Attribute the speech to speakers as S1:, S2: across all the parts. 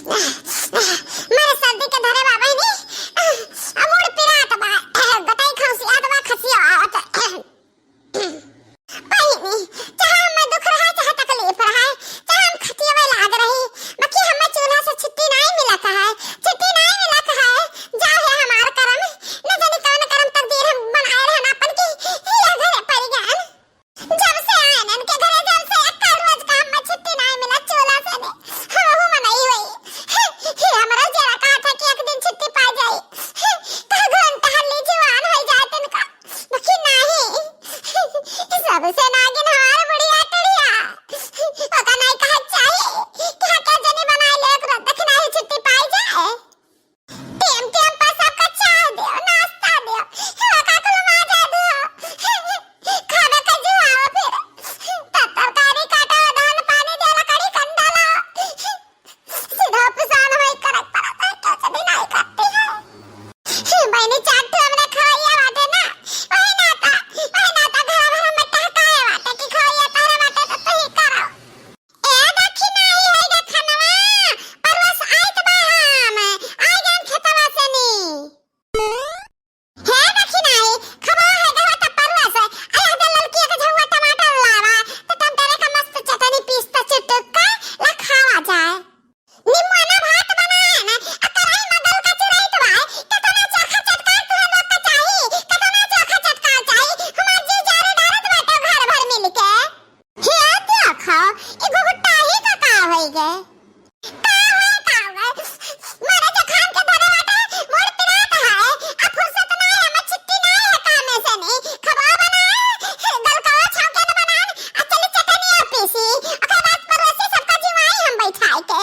S1: मारे सर्दी के धरे बाबा नी अमूड पिरात बा गटाई खांसी आत बा खसी आवत पहिनी चाहे मैं दुख रहा चाहे तकलीफ रहा चाहे हम खटिया में लाग रही बाकी हमें चूल्हा से छुट्टी नहीं मिला है छुट्टी नहीं मिला है जाहे हमार करम न जाने कौन करम तकदीर हम बनाए रहन अपन की हिया घरे पड़ गया जब से आए नन के घरे जब से एक रोज काम में छुट्टी नहीं मिला चूल्हा से ने हम मनाई हुई हमरा जरा कहा था कि एक दिन छुट्टी पा जाए का घंटा हल्ली जवान हो जाए तिनका बाकी नहीं सबसे नागिन हमारे बुढ़िया टड़िया ओका नहीं कहा चाहिए कि हटा जनी बनाए ले एक रात देखना ही छुट्टी पाई जाए टेम टेम पर सबका चाय दे नाश्ता दे ओका को मजा दे खाना का जुआवा फिर तरकारी काटा धान पानी दे लकड़ी कंडाला सीधा पिसान होई करक पड़ा तो कभी नहीं करती है मैंने चाट हमने खाया बाटे ना वही नाता घर भर में टहकाया बाटे कि खाया तारे बाटे तो ही करो ए देखी नहीं है गे खनवा परवस आइत बा हम आई गन खेतवा से नी है देखी नहीं खबा है गे त परवस अरे दे लड़की के झुआ टमाटर लावा तो तुम तेरे का मस्त चटनी पीसता चटका ला खावा जाए निमवाना भात बनाए ना अकराई मगल का चुराई तो आए कतना चोखा चटका तू हम लोग का चाहिए कतना चोखा चटका चाहिए हमार जी जारे डारत बाटे घर भर मिल के हे देखो ई घुघुट्टा ही का होई गए मारे जो खान के धरे बाटे मोर पिरात है आ फुर्सत नहीं हमें छुट्टी नहीं है काम में से नहीं खबा बनाए गलकावा छौके न बनाए आ चली चटनी पीसी ओकर बाद परवसी सबका जीवाई हम बैठाई के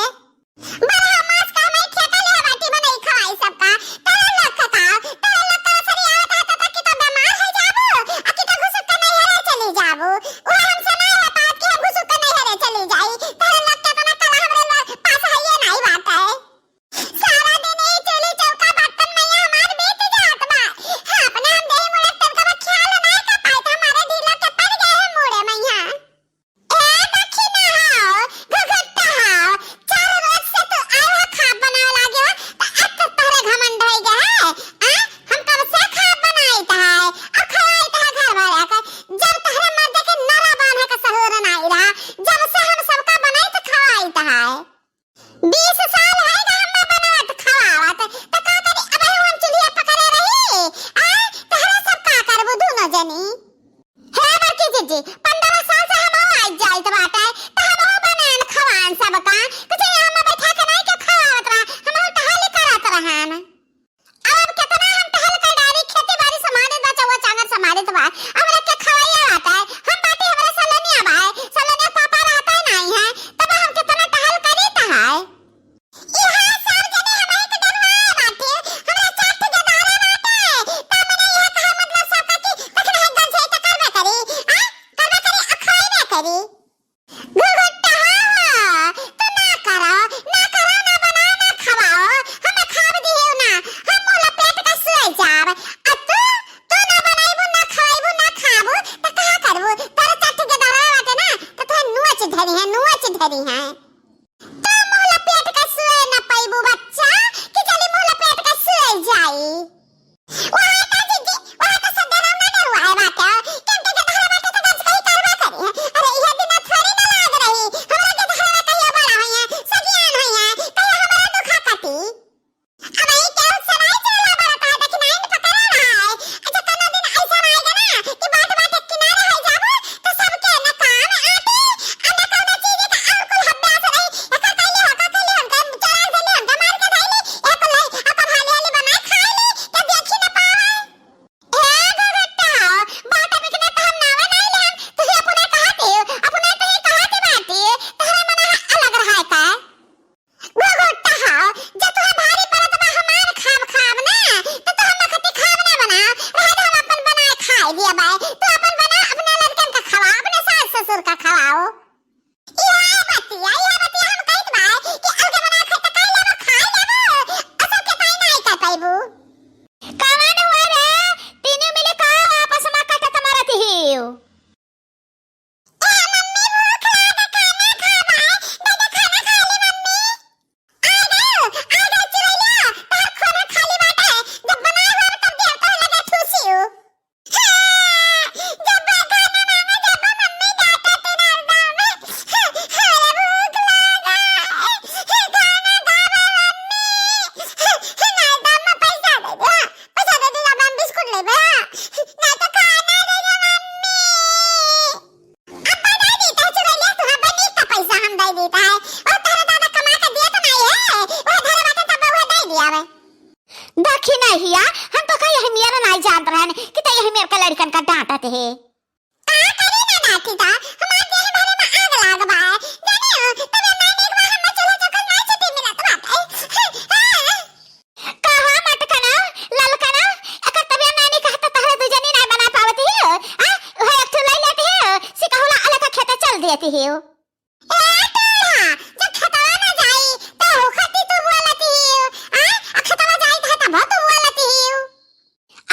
S2: लेती हो।
S1: ए टोड़ा जब खतवा ना जाई तो होखती तो बोलती हो आ खतवा जाई तो तब तो बोलती हो।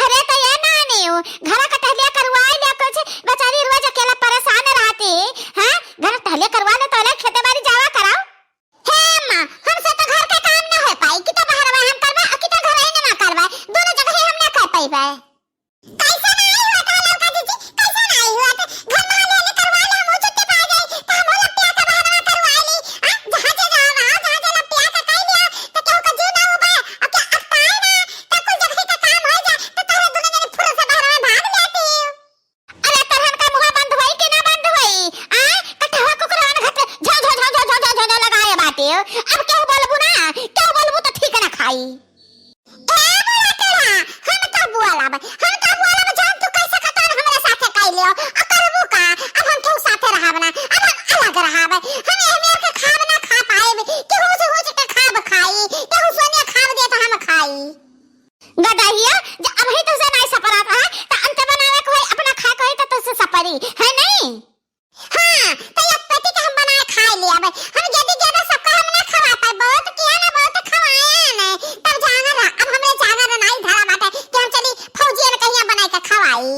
S2: अरे तो ये नानी हो घर का टहलिया करवाए ले कुछ बेचारी रोज अकेला परेशान रहती है। घर टहलिया करवा ले तो खेती बाड़ी जावा कराओ।
S1: हे मां हमसे तो घर का काम ना हो पाई कि तो बाहर हम करवा और कि तो घर ही ना करवा दोनों जगह ही हम ना कर पाई बे। कैसा नहीं हुआ था लौका दीदी कैसा नहीं हुआ था घर में वाले करवा ले हम छुट्टी पा गई तो हम लपटिया का बाहर में करवा ली जहां से जाओ जहां से लपटिया का कह लिया तो क्यों का जीव ना उबे और क्या अकताई ना तो कुछ जगह का काम हो जाए तो तारे दोनों जने फुल से बाहर में भाग लेती हो।
S2: अरे तरहन का मुंह बंद होई कि ना बंद होई कटवा कुकरान घट झो झो झो झो झो झो लगाए बाटे। अब क्यों बोलबू ना क्यों बोलबू तो ठीक ना खाई। गदाहिया जब अभी तो से नहीं सपरात है तो अंत बनावे कोई अपना खा कोई तो से सपरी है नहीं।
S1: हां तो एक पेटी के हम बनाए खा लिया भाई हम जल्दी जल्दी सबका हम ना खवा पाए बहुत किया ना बहुत खवाया ना तब जाना रहा अब हमरे जाना रहा नहीं धरा बाटे कि हम चली फौजी ने कहिया बनाए के खवाई।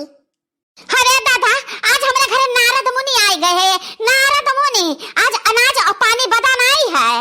S2: अरे दादा आज हमारे घर नारद मुनि आई गए हैं। नारद मुनि आज अनाज और पानी बदान आई है।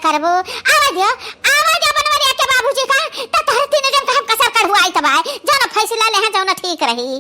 S2: करबो आवाज बनवा के बाबूजी का त तहर तीन जन का हम कसर करहुआई तबाय जौन फैसला ले हैं जौन ठीक रही।